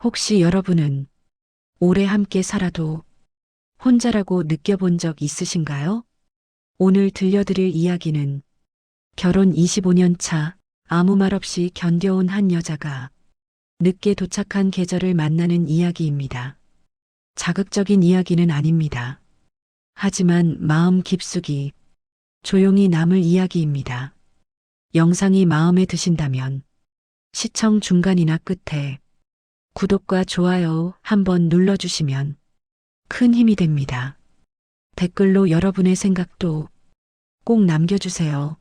혹시 여러분은 오래 함께 살아도 혼자라고 느껴본 적 있으신가요? 오늘 들려드릴 이야기는 결혼 25년 차 아무 말 없이 견뎌온 한 여자가 늦게 도착한 계절을 만나는 이야기입니다. 자극적인 이야기는 아닙니다. 하지만 마음 깊숙이 조용히 남을 이야기입니다. 영상이 마음에 드신다면 시청 중간이나 끝에 구독과 좋아요 한번 눌러주시면 큰 힘이 됩니다. 댓글로 여러분의 생각도 꼭 남겨주세요.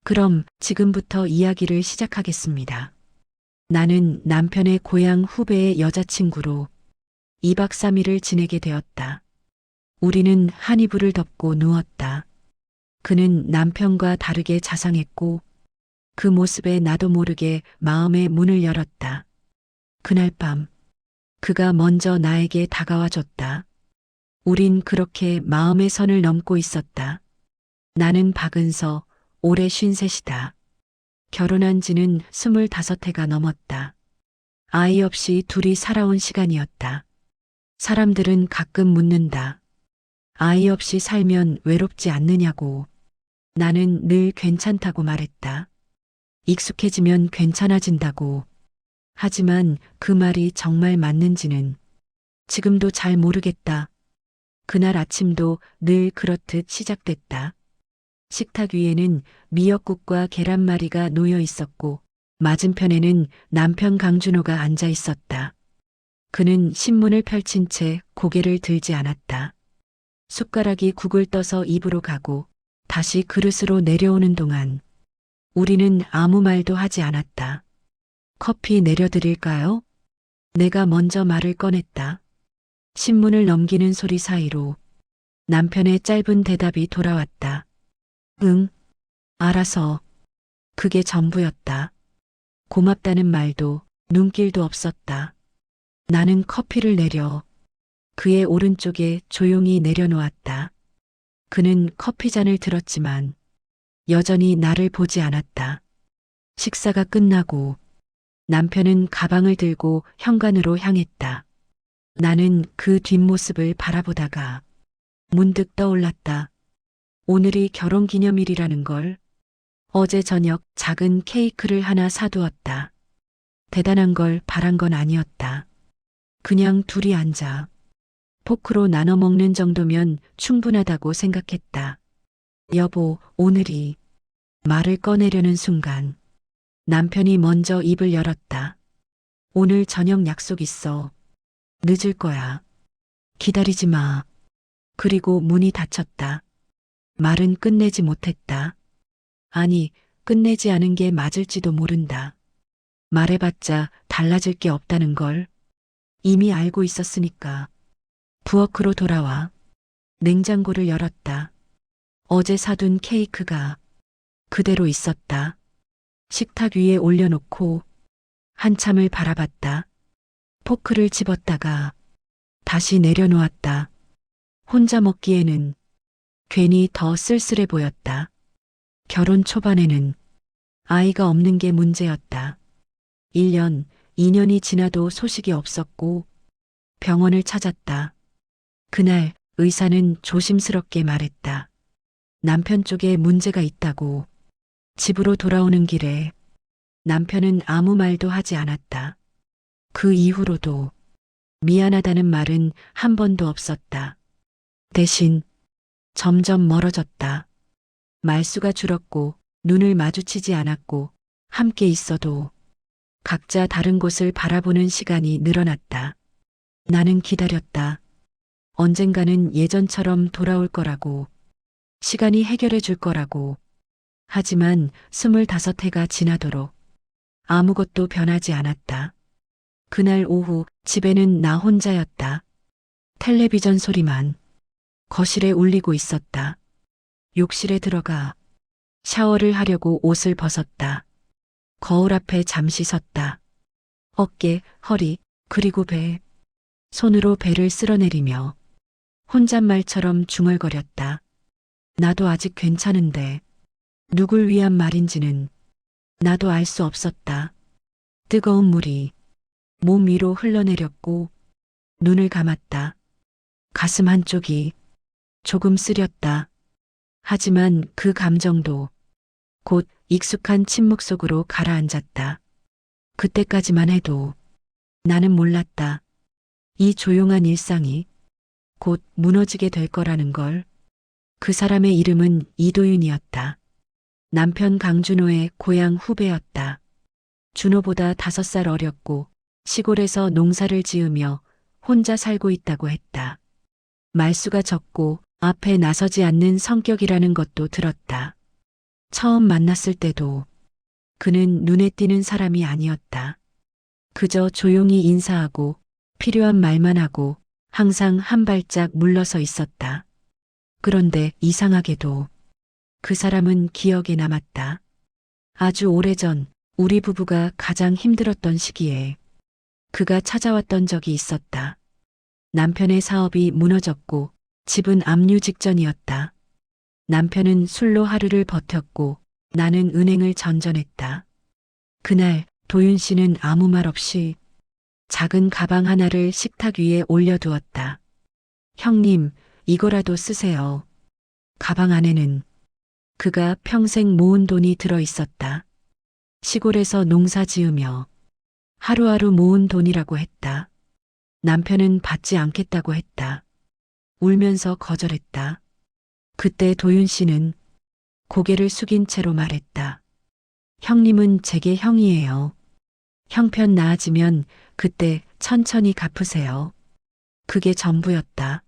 그럼 지금부터 이야기를 시작하겠습니다. 나는 남편의 고향 후배의 여자친구로 2박 3일을 지내게 되었다. 우리는 한 이불을 덮고 누웠다. 그는 남편과 다르게 자상했고 그 모습에 나도 모르게 마음의 문을 열었다. 그날 밤 그가 먼저 나에게 다가와 줬다. 우린 그렇게 마음의 선을 넘고 있었다. 나는 박은서, 올해 53이다. 결혼한 지는 25해가 넘었다. 아이 없이 둘이 살아온 시간이었다. 사람들은 가끔 묻는다. 아이 없이 살면 외롭지 않느냐고. 나는 늘 괜찮다고 말했다. 익숙해지면 괜찮아진다고. 하지만 그 말이 정말 맞는지는 지금도 잘 모르겠다. 그날 아침도 늘 그렇듯 시작됐다. 식탁 위에는 미역국과 계란말이가 놓여 있었고 맞은편에는 남편 강준호가 앉아 있었다. 그는 신문을 펼친 채 고개를 들지 않았다. 숟가락이 국을 떠서 입으로 가고 다시 그릇으로 내려오는 동안 우리는 아무 말도 하지 않았다. 커피 내려드릴까요? 내가 먼저 말을 꺼냈다. 신문을 넘기는 소리 사이로 남편의 짧은 대답이 돌아왔다. 응, 알아서. 그게 전부였다. 고맙다는 말도 눈길도 없었다. 나는 커피를 내려 그의 오른쪽에 조용히 내려놓았다. 그는 커피잔을 들었지만 여전히 나를 보지 않았다. 식사가 끝나고 남편은 가방을 들고 현관으로 향했다. 나는 그 뒷모습을 바라보다가 문득 떠올랐다. 오늘이 결혼기념일이라는 걸. 어제 저녁 작은 케이크를 하나 사두었다. 대단한 걸 바란 건 아니었다. 그냥 둘이 앉아 포크로 나눠 먹는 정도면 충분하다고 생각했다. 여보, 오늘이. 말을 꺼내려는 순간 남편이 먼저 입을 열었다. 오늘 저녁 약속 있어. 늦을 거야. 기다리지 마. 그리고 문이 닫혔다. 말은 끝내지 못했다. 아니, 끝내지 않은 게 맞을지도 모른다. 말해봤자 달라질 게 없다는 걸 이미 알고 있었으니까. 부엌으로 돌아와 냉장고를 열었다. 어제 사둔 케이크가 그대로 있었다. 식탁 위에 올려놓고 한참을 바라봤다. 포크를 집었다가 다시 내려놓았다. 혼자 먹기에는 괜히 더 쓸쓸해 보였다. 결혼 초반에는 아이가 없는 게 문제였다. 1년, 2년이 지나도 소식이 없었고 병원을 찾았다. 그날 의사는 조심스럽게 말했다. 남편 쪽에 문제가 있다고. 집으로 돌아오는 길에 남편은 아무 말도 하지 않았다. 그 이후로도 미안하다는 말은 한 번도 없었다. 대신 점점 멀어졌다. 말수가 줄었고 눈을 마주치지 않았고 함께 있어도 각자 다른 곳을 바라보는 시간이 늘어났다. 나는 기다렸다. 언젠가는 예전처럼 돌아올 거라고. 시간이 해결해 줄 거라고. 하지만 25해가 지나도록 아무것도 변하지 않았다. 그날 오후 집에는 나 혼자였다. 텔레비전 소리만 거실에 울리고 있었다. 욕실에 들어가 샤워를 하려고 옷을 벗었다. 거울 앞에 잠시 섰다. 어깨, 허리, 그리고 배. 손으로 배를 쓸어내리며 혼잣말처럼 중얼거렸다. 나도 아직 괜찮은데 누굴 위한 말인지는 나도 알 수 없었다. 뜨거운 물이 몸 위로 흘러내렸고 눈을 감았다. 가슴 한쪽이 조금 쓰렸다. 하지만 그 감정도 곧 익숙한 침묵 속으로 가라앉았다. 그때까지만 해도 나는 몰랐다. 이 조용한 일상이 곧 무너지게 될 거라는 걸. 그 사람의 이름은 이도윤이었다. 남편 강준호의 고향 후배였다. 준호보다 5살 어렸고 시골에서 농사를 지으며 혼자 살고 있다고 했다. 말수가 적고 앞에 나서지 않는 성격이라는 것도 들었다. 처음 만났을 때도 그는 눈에 띄는 사람이 아니었다. 그저 조용히 인사하고 필요한 말만 하고 항상 한 발짝 물러서 있었다. 그런데 이상하게도 그 사람은 기억에 남았다. 아주 오래전 우리 부부가 가장 힘들었던 시기에 그가 찾아왔던 적이 있었다. 남편의 사업이 무너졌고 집은 압류 직전이었다. 남편은 술로 하루를 버텼고 나는 은행을 전전했다. 그날 도윤 씨는 아무 말 없이 작은 가방 하나를 식탁 위에 올려두었다. 형님, 이거라도 쓰세요. 가방 안에는 그가 평생 모은 돈이 들어 있었다. 시골에서 농사 지으며 하루하루 모은 돈이라고 했다. 남편은 받지 않겠다고 했다. 울면서 거절했다. 그때 도윤 씨는 고개를 숙인 채로 말했다. 형님은 제게 형이에요. 형편 나아지면 그때 천천히 갚으세요. 그게 전부였다.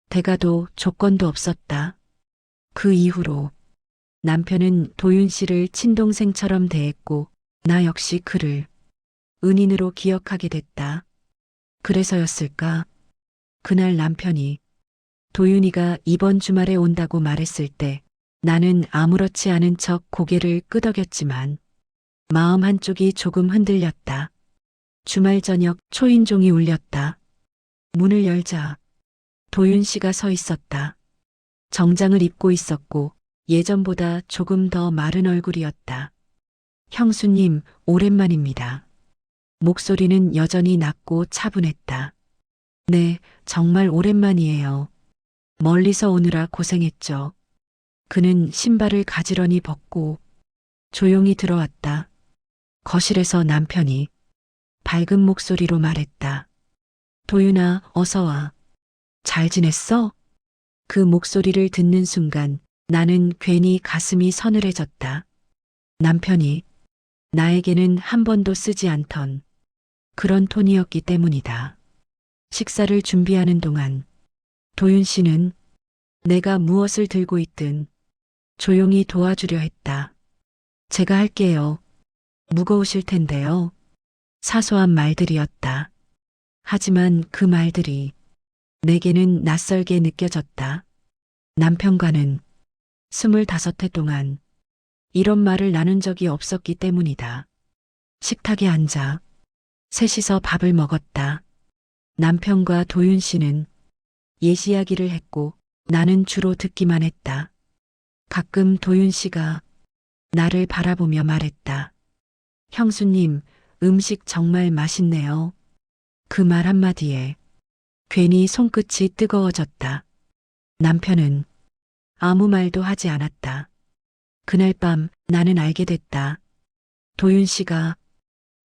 대가도 조건도 없었다. 그 이후로 남편은 도윤 씨를 친동생처럼 대했고 나 역시 그를 은인으로 기억하게 됐다. 그래서였을까? 그날 남편이 도윤이가 이번 주말에 온다고 말했을 때 나는 아무렇지 않은 척 고개를 끄덕였지만 마음 한쪽이 조금 흔들렸다. 주말 저녁 초인종이 울렸다. 문을 열자 도윤 씨가 서 있었다. 정장을 입고 있었고 예전보다 조금 더 마른 얼굴이었다. 형수님, 오랜만입니다. 목소리는 여전히 낮고 차분했다. 네, 정말 오랜만이에요. 멀리서 오느라 고생했죠. 그는 신발을 가지런히 벗고 조용히 들어왔다. 거실에서 남편이 밝은 목소리로 말했다. 도윤아, 어서 와. 잘 지냈어? 그 목소리를 듣는 순간 나는 괜히 가슴이 서늘해졌다. 남편이 나에게는 한 번도 쓰지 않던 그런 톤이었기 때문이다. 식사를 준비하는 동안 도윤 씨는 내가 무엇을 들고 있든 조용히 도와주려 했다. 제가 할게요. 무거우실 텐데요. 사소한 말들이었다. 하지만 그 말들이 내게는 낯설게 느껴졌다. 남편과는 25해 동안 이런 말을 나눈 적이 없었기 때문이다. 식탁에 앉아 셋이서 밥을 먹었다. 남편과 도윤 씨는 옛 이야기를 했고 나는 주로 듣기만 했다. 가끔 도윤 씨가 나를 바라보며 말했다. 형수님, 음식 정말 맛있네요. 그 말 한마디에 괜히 손끝이 뜨거워졌다. 남편은 아무 말도 하지 않았다. 그날 밤 나는 알게 됐다. 도윤 씨가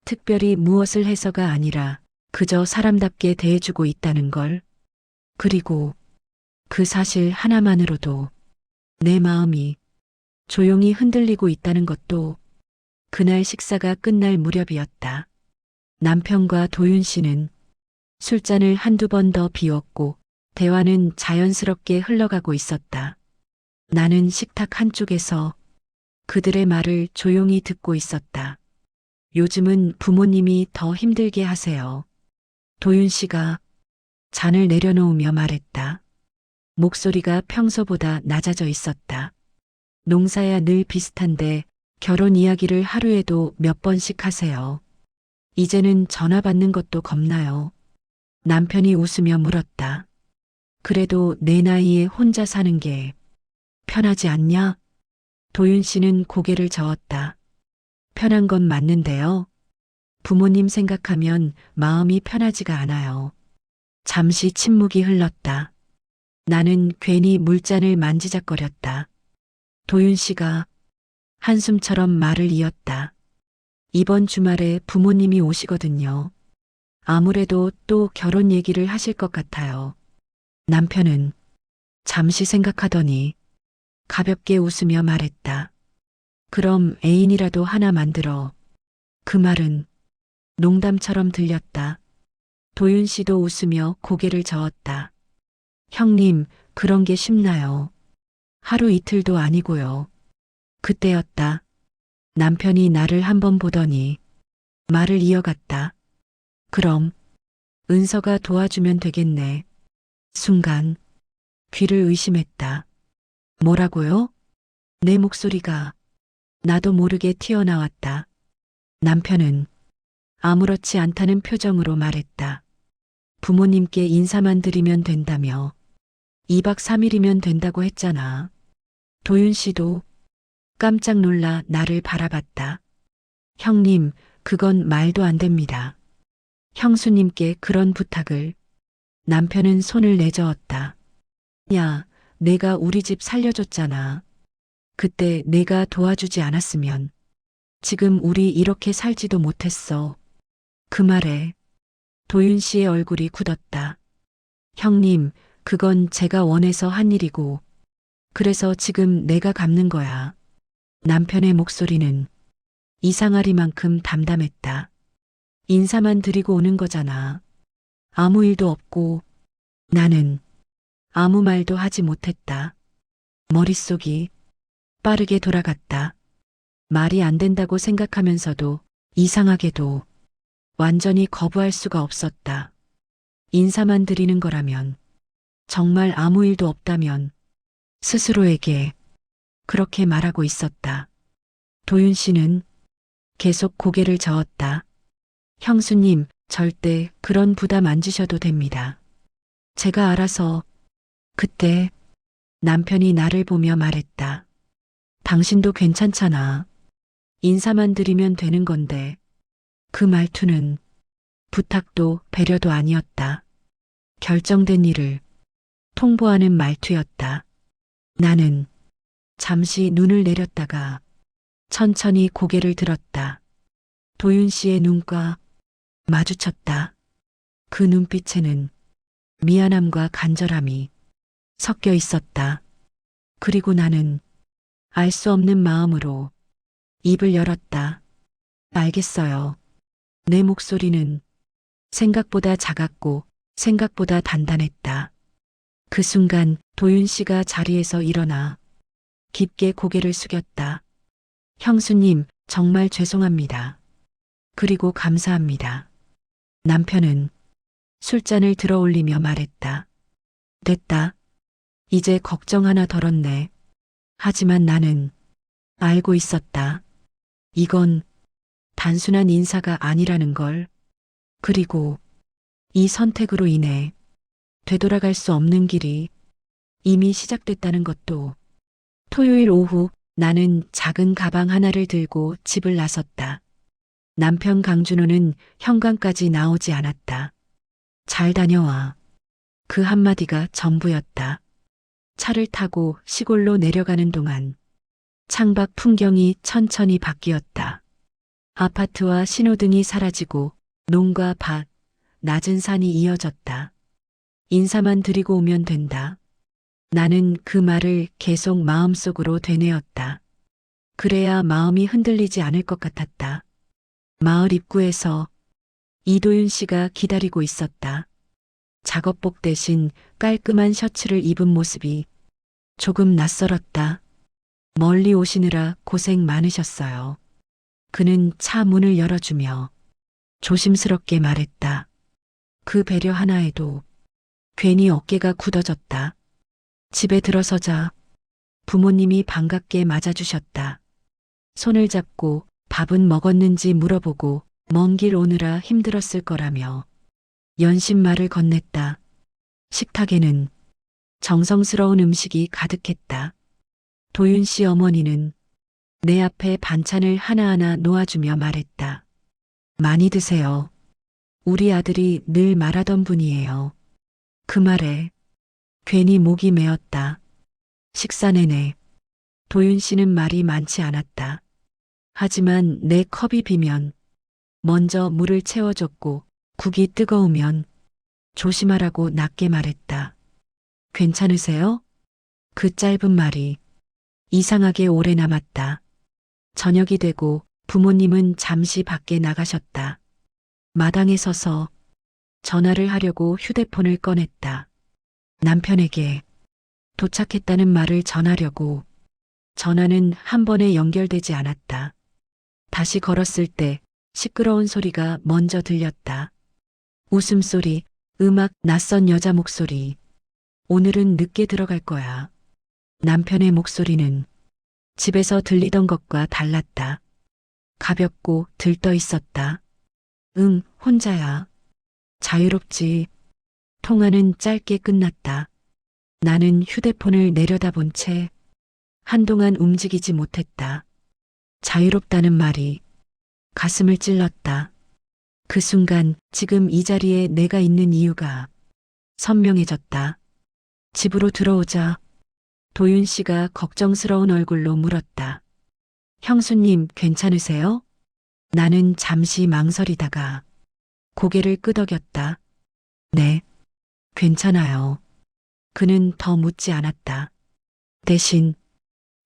특별히 무엇을 해서가 아니라 그저 사람답게 대해주고 있다는 걸. 그리고 그 사실 하나만으로도 내 마음이 조용히 흔들리고 있다는 것도. 그날 식사가 끝날 무렵이었다. 남편과 도윤 씨는 술잔을 한두 번 더 비웠고 대화는 자연스럽게 흘러가고 있었다. 나는 식탁 한쪽에서 그들의 말을 조용히 듣고 있었다. 요즘은 부모님이 더 힘들게 하세요. 도윤 씨가 잔을 내려놓으며 말했다. 목소리가 평소보다 낮아져 있었다. 농사야 늘 비슷한데 결혼 이야기를 하루에도 몇 번씩 하세요. 이제는 전화 받는 것도 겁나요. 남편이 웃으며 물었다. 그래도 내 나이에 혼자 사는 게 편하지 않냐? 도윤 씨는 고개를 저었다. 편한 건 맞는데요. 부모님 생각하면 마음이 편하지가 않아요. 잠시 침묵이 흘렀다. 나는 괜히 물잔을 만지작거렸다. 도윤 씨가 한숨처럼 말을 이었다. 이번 주말에 부모님이 오시거든요. 아무래도 또 결혼 얘기를 하실 것 같아요. 남편은 잠시 생각하더니 가볍게 웃으며 말했다. 그럼 애인이라도 하나 만들어. 그 말은 농담처럼 들렸다. 도윤 씨도 웃으며 고개를 저었다. 형님, 그런 게 쉽나요? 하루 이틀도 아니고요. 그때였다. 남편이 나를 한번 보더니 말을 이어갔다. 그럼 은서가 도와주면 되겠네. 순간 귀를 의심했다. 뭐라고요? 내 목소리가 나도 모르게 튀어나왔다. 남편은 아무렇지 않다는 표정으로 말했다. 부모님께 인사만 드리면 된다며. 2박 3일이면 된다고 했잖아. 도윤 씨도 깜짝 놀라 나를 바라봤다. 형님, 그건 말도 안 됩니다. 형수님께 그런 부탁을. 남편은 손을 내저었다. 야, 내가 우리 집 살려줬잖아. 그때 내가 도와주지 않았으면 지금 우리 이렇게 살지도 못했어. 그 말에 도윤 씨의 얼굴이 굳었다. 형님, 그건 제가 원해서 한 일이고, 그래서 지금 내가 갚는 거야. 남편의 목소리는 이상하리만큼 담담했다. 인사만 드리고 오는 거잖아. 아무 일도 없고, 나는 아무 말도 하지 못했다. 머릿속이 빠르게 돌아갔다. 말이 안 된다고 생각하면서도 이상하게도 완전히 거부할 수가 없었다. 인사만 드리는 거라면, 정말 아무 일도 없다면 스스로에게 그렇게 말하고 있었다. 도윤 씨는 계속 고개를 저었다. 형수님, 절대 그런 부담 안 지셔도 됩니다. 제가 알아서. 그때 남편이 나를 보며 말했다. 당신도 괜찮잖아. 인사만 드리면 되는 건데. 그 말투는 부탁도 배려도 아니었다. 결정된 일을 통보하는 말투였다. 나는 잠시 눈을 내렸다가 천천히 고개를 들었다. 도윤 씨의 눈과 마주쳤다. 그 눈빛에는 미안함과 간절함이 섞여 있었다. 그리고 나는 알 수 없는 마음으로 입을 열었다. 알겠어요. 내 목소리는 생각보다 작았고 생각보다 단단했다. 그 순간 도윤 씨가 자리에서 일어나 깊게 고개를 숙였다. 형수님, 정말 죄송합니다. 그리고 감사합니다. 남편은 술잔을 들어 올리며 말했다. 됐다. 이제 걱정 하나 덜었네. 하지만 나는 알고 있었다. 이건 단순한 인사가 아니라는 걸. 그리고 이 선택으로 인해 되돌아갈 수 없는 길이 이미 시작됐다는 것도. 토요일 오후 나는 작은 가방 하나를 들고 집을 나섰다. 남편 강준호는 현관까지 나오지 않았다. 잘 다녀와. 그 한마디가 전부였다. 차를 타고 시골로 내려가는 동안 창밖 풍경이 천천히 바뀌었다. 아파트와 신호등이 사라지고 농과 밭, 낮은 산이 이어졌다. 인사만 드리고 오면 된다. 나는 그 말을 계속 마음속으로 되뇌었다. 그래야 마음이 흔들리지 않을 것 같았다. 마을 입구에서 이도윤 씨가 기다리고 있었다. 작업복 대신 깔끔한 셔츠를 입은 모습이 조금 낯설었다. 멀리 오시느라 고생 많으셨어요. 그는 차 문을 열어주며 조심스럽게 말했다. 그 배려 하나에도 괜히 어깨가 굳어졌다. 집에 들어서자 부모님이 반갑게 맞아주셨다. 손을 잡고 밥은 먹었는지 물어보고 먼 길 오느라 힘들었을 거라며 연신말을 건넸다. 식탁에는 정성스러운 음식이 가득했다. 도윤 씨 어머니는 내 앞에 반찬을 하나하나 놓아주며 말했다. 많이 드세요. 우리 아들이 늘 말하던 분이에요. 그 말에 괜히 목이 메었다. 식사 내내 도윤 씨는 말이 많지 않았다. 하지만 내 컵이 비면 먼저 물을 채워줬고 국이 뜨거우면 조심하라고 낮게 말했다. 괜찮으세요? 그 짧은 말이 이상하게 오래 남았다. 저녁이 되고 부모님은 잠시 밖에 나가셨다. 마당에 서서 전화를 하려고 휴대폰을 꺼냈다. 남편에게 도착했다는 말을 전하려고. 전화는 한 번에 연결되지 않았다. 다시 걸었을 때 시끄러운 소리가 먼저 들렸다. 웃음소리, 음악, 낯선 여자 목소리. 오늘은 늦게 들어갈 거야. 남편의 목소리는 집에서 들리던 것과 달랐다. 가볍고 들떠 있었다. 응, 혼자야. 자유롭지. 통화는 짧게 끝났다. 나는 휴대폰을 내려다본 채 한동안 움직이지 못했다. 자유롭다는 말이 가슴을 찔렀다. 그 순간 지금 이 자리에 내가 있는 이유가 선명해졌다. 집으로 들어오자 도윤 씨가 걱정스러운 얼굴로 물었다. 형수님 괜찮으세요? 나는 잠시 망설이다가 고개를 끄덕였다. 네, 괜찮아요. 그는 더 묻지 않았다. 대신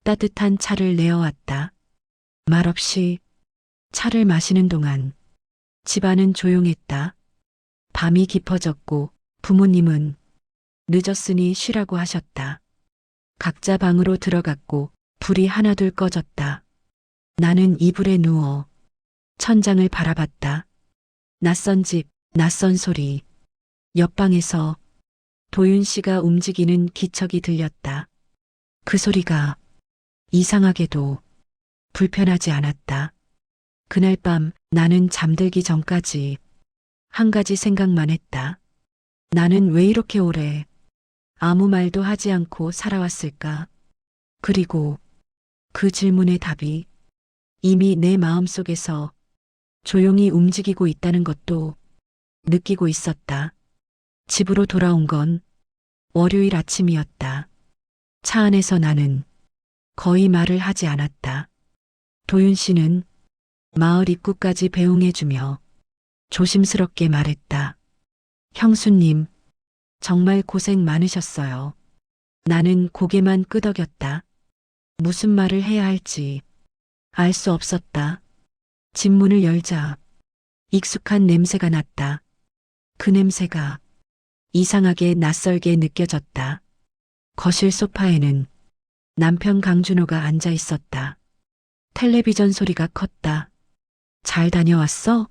따뜻한 차를 내어왔다. 말없이 차를 마시는 동안 집안은 조용했다. 밤이 깊어졌고 부모님은 늦었으니 쉬라고 하셨다. 각자 방으로 들어갔고 불이 하나둘 꺼졌다. 나는 이불에 누워 천장을 바라봤다. 낯선 집, 낯선 소리. 옆방에서 도윤 씨가 움직이는 기척이 들렸다. 그 소리가 이상하게도 불편하지 않았다. 그날 밤 나는 잠들기 전까지 한 가지 생각만 했다. 나는 왜 이렇게 오래 아무 말도 하지 않고 살아왔을까? 그리고 그 질문의 답이 이미 내 마음속에서 조용히 움직이고 있다는 것도 느끼고 있었다. 집으로 돌아온 건 월요일 아침이었다. 차 안에서 나는 거의 말을 하지 않았다. 도윤 씨는 마을 입구까지 배웅해주며 조심스럽게 말했다. 형수님, 정말 고생 많으셨어요. 나는 고개만 끄덕였다. 무슨 말을 해야 할지 알 수 없었다. 집 문을 열자 익숙한 냄새가 났다. 그 냄새가 이상하게 낯설게 느껴졌다. 거실 소파에는 남편 강준호가 앉아 있었다. 텔레비전 소리가 컸다. 잘 다녀왔어?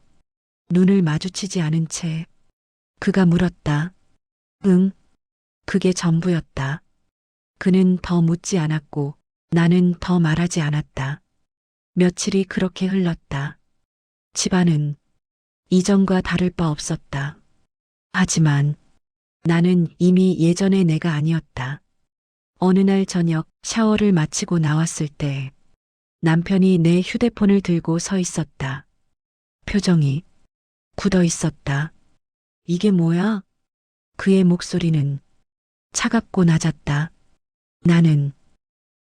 눈을 마주치지 않은 채 그가 물었다. 응, 그게 전부였다. 그는 더 묻지 않았고 나는 더 말하지 않았다. 며칠이 그렇게 흘렀다. 집안은 이전과 다를 바 없었다. 하지만 나는 이미 예전의 내가 아니었다. 어느 날 저녁 샤워를 마치고 나왔을 때 남편이 내 휴대폰을 들고 서 있었다. 표정이 굳어 있었다. 이게 뭐야? 그의 목소리는 차갑고 낮았다. 나는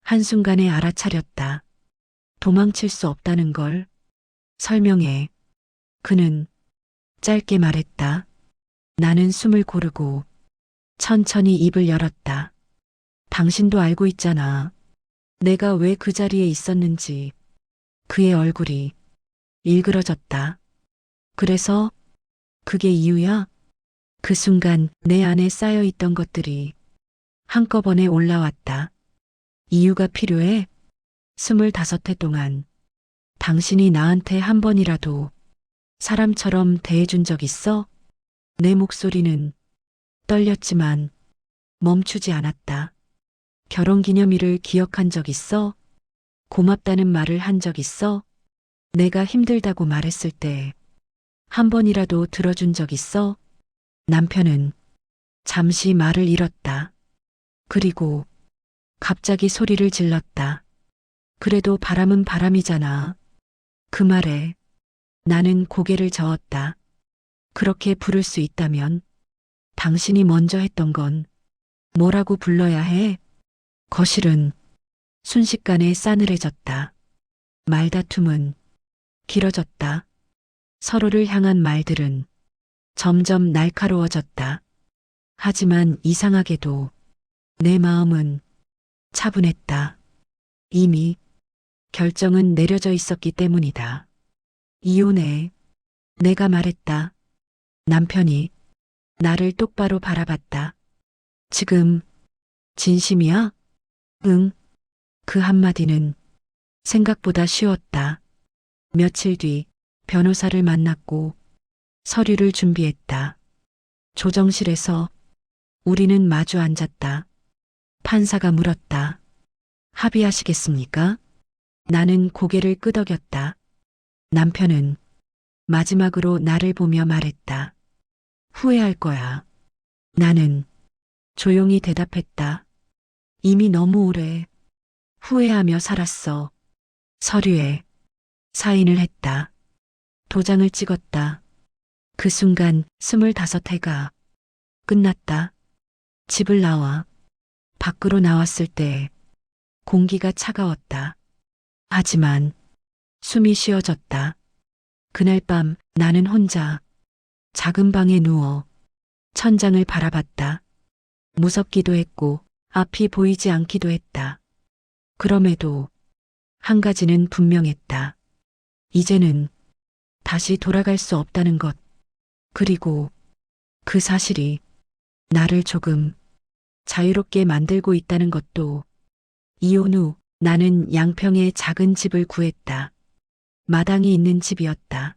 한순간에 알아차렸다. 도망칠 수 없다는 걸 설명해. 그는 짧게 말했다. 나는 숨을 고르고 천천히 입을 열었다. 당신도 알고 있잖아. 내가 왜 그 자리에 있었는지. 그의 얼굴이 일그러졌다. 그래서 그게 이유야? 그 순간 내 안에 쌓여 있던 것들이 한꺼번에 올라왔다. 이유가 필요해? 25해 동안 당신이 나한테 한 번이라도 사람처럼 대해준 적 있어? 내 목소리는 떨렸지만 멈추지 않았다. 결혼기념일을 기억한 적 있어? 고맙다는 말을 한 적 있어? 내가 힘들다고 말했을 때 한 번이라도 들어준 적 있어? 남편은 잠시 말을 잃었다. 그리고 갑자기 소리를 질렀다. 그래도 바람은 바람이잖아. 그 말에 나는 고개를 저었다. 그렇게 부를 수 있다면 당신이 먼저 했던 건 뭐라고 불러야 해? 거실은 순식간에 싸늘해졌다. 말다툼은 길어졌다. 서로를 향한 말들은 점점 날카로워졌다. 하지만 이상하게도 내 마음은 차분했다. 이미 결정은 내려져 있었기 때문이다. 이혼해. 내가 말했다. 남편이 나를 똑바로 바라봤다. 지금 진심이야? 응. 그 한마디는 생각보다 쉬웠다. 며칠 뒤 변호사를 만났고 서류를 준비했다. 조정실에서 우리는 마주 앉았다. 판사가 물었다. 합의하시겠습니까? 나는 고개를 끄덕였다. 남편은 마지막으로 나를 보며 말했다. 후회할 거야. 나는 조용히 대답했다. 이미 너무 오래 후회하며 살았어. 서류에 사인을 했다. 도장을 찍었다. 그 순간 25회가 끝났다. 집을 나와 밖으로 나왔을 때 공기가 차가웠다. 하지만 숨이 쉬어졌다. 그날 밤 나는 혼자 작은 방에 누워 천장을 바라봤다. 무섭기도 했고 앞이 보이지 않기도 했다. 그럼에도 한 가지는 분명했다. 이제는 다시 돌아갈 수 없다는 것. 그리고 그 사실이 나를 조금 자유롭게 만들고 있다는 것도. 이혼 후 나는 양평에 작은 집을 구했다. 마당이 있는 집이었다.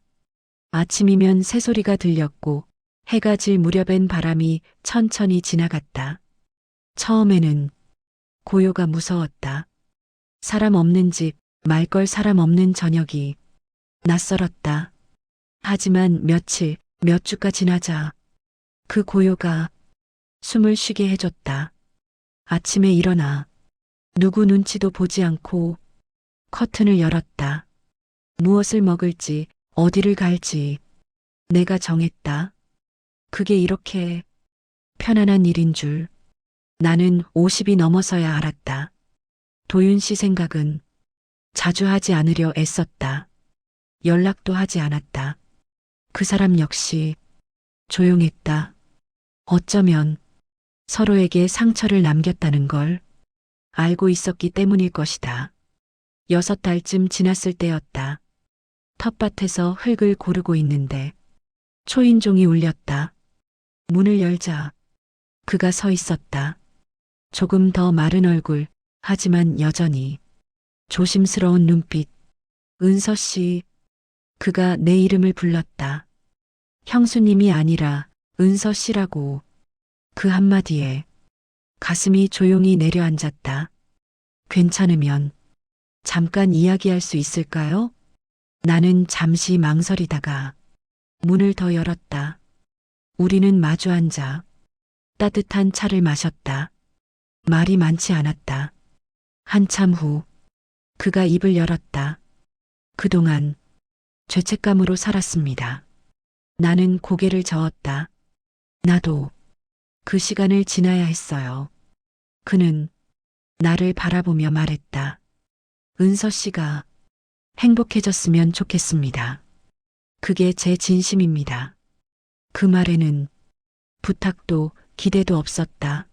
아침이면 새소리가 들렸고 해가 질 무렵엔 바람이 천천히 지나갔다. 처음에는 고요가 무서웠다. 사람 없는 집, 말 걸 사람 없는 저녁이 낯설었다. 하지만 며칠, 몇 주가 지나자 그 고요가 숨을 쉬게 해줬다. 아침에 일어나 누구 눈치도 보지 않고 커튼을 열었다. 무엇을 먹을지, 어디를 갈지 내가 정했다. 그게 이렇게 편안한 일인 줄 나는 50이 넘어서야 알았다. 도윤 씨 생각은 자주 하지 않으려 애썼다. 연락도 하지 않았다. 그 사람 역시 조용했다. 어쩌면 서로에게 상처를 남겼다는 걸 알고 있었기 때문일 것이다. 6달쯤 지났을 때였다. 텃밭에서 흙을 고르고 있는데 초인종이 울렸다. 문을 열자 그가 서 있었다. 조금 더 마른 얼굴, 하지만 여전히 조심스러운 눈빛. 은서 씨. 그가 내 이름을 불렀다. 형수님이 아니라 은서 씨라고. 그 한마디에 가슴이 조용히 내려앉았다. 괜찮으면 잠깐 이야기할 수 있을까요? 나는 잠시 망설이다가 문을 더 열었다. 우리는 마주 앉아 따뜻한 차를 마셨다. 말이 많지 않았다. 한참 후 그가 입을 열었다. 그동안 죄책감으로 살았습니다. 나는 고개를 저었다. 나도 그 시간을 지나야 했어요. 그는 나를 바라보며 말했다. 은서 씨가 행복해졌으면 좋겠습니다. 그게 제 진심입니다. 그 말에는 부탁도 기대도 없었다.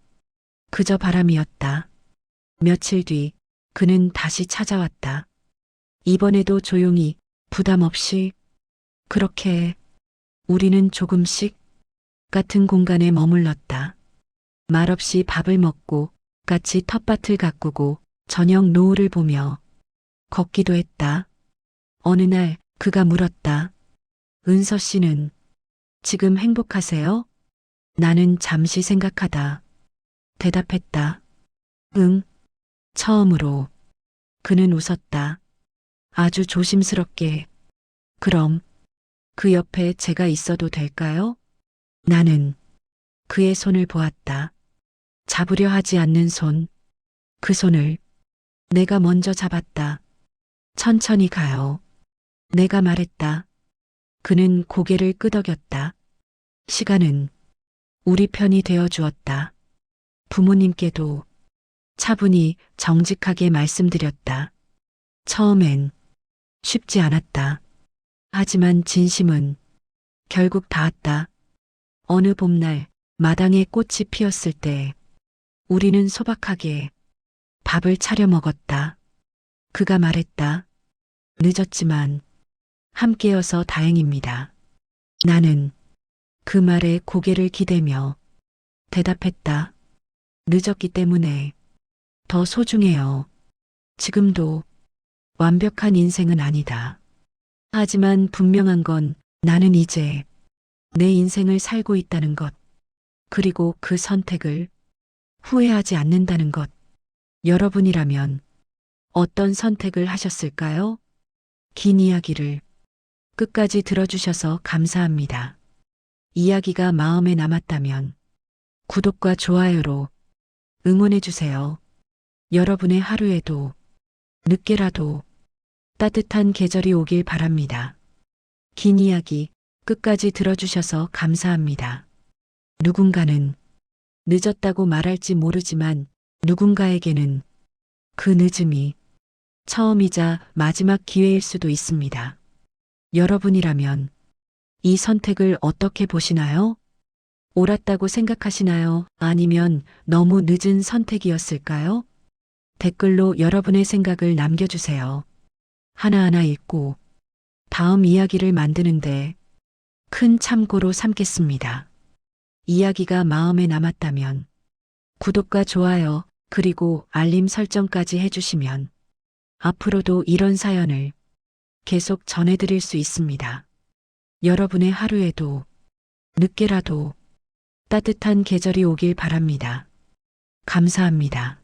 그저 바람이었다. 며칠 뒤 그는 다시 찾아왔다. 이번에도 조용히 부담 없이. 그렇게 우리는 조금씩 같은 공간에 머물렀다. 말없이 밥을 먹고 같이 텃밭을 가꾸고 저녁 노을을 보며 걷기도 했다. 어느 날 그가 물었다. 은서 씨는 지금 행복하세요? 나는 잠시 생각하다 대답했다. 응. 처음으로. 그는 웃었다. 아주 조심스럽게. 그럼 그 옆에 제가 있어도 될까요? 나는 그의 손을 보았다. 잡으려 하지 않는 손. 그 손을 내가 먼저 잡았다. 천천히 가요. 내가 말했다. 그는 고개를 끄덕였다. 시간은 우리 편이 되어 주었다. 부모님께도 차분히 정직하게 말씀드렸다. 처음엔 쉽지 않았다. 하지만 진심은 결국 닿았다. 어느 봄날 마당에 꽃이 피었을 때 우리는 소박하게 밥을 차려 먹었다. 그가 말했다. 늦었지만 함께여서 다행입니다. 나는 그 말에 고개를 기대며 대답했다. 늦었기 때문에 더 소중해요. 지금도 완벽한 인생은 아니다. 하지만 분명한 건 나는 이제 내 인생을 살고 있다는 것, 그리고 그 선택을 후회하지 않는다는 것. 여러분이라면 어떤 선택을 하셨을까요? 긴 이야기를 끝까지 들어주셔서 감사합니다. 이야기가 마음에 남았다면 구독과 좋아요로 응원해주세요. 여러분의 하루에도 늦게라도 따뜻한 계절이 오길 바랍니다. 긴 이야기 끝까지 들어주셔서 감사합니다. 누군가는 늦었다고 말할지 모르지만 누군가에게는 그 늦음이 처음이자 마지막 기회일 수도 있습니다. 여러분이라면 이 선택을 어떻게 보시나요? 옳았다고 생각하시나요? 아니면 너무 늦은 선택이었을까요? 댓글로 여러분의 생각을 남겨주세요. 하나하나 읽고 다음 이야기를 만드는데 큰 참고로 삼겠습니다. 이야기가 마음에 남았다면 구독과 좋아요 그리고 알림 설정까지 해주시면 앞으로도 이런 사연을 계속 전해드릴 수 있습니다. 여러분의 하루에도 늦게라도 따뜻한 계절이 오길 바랍니다. 감사합니다.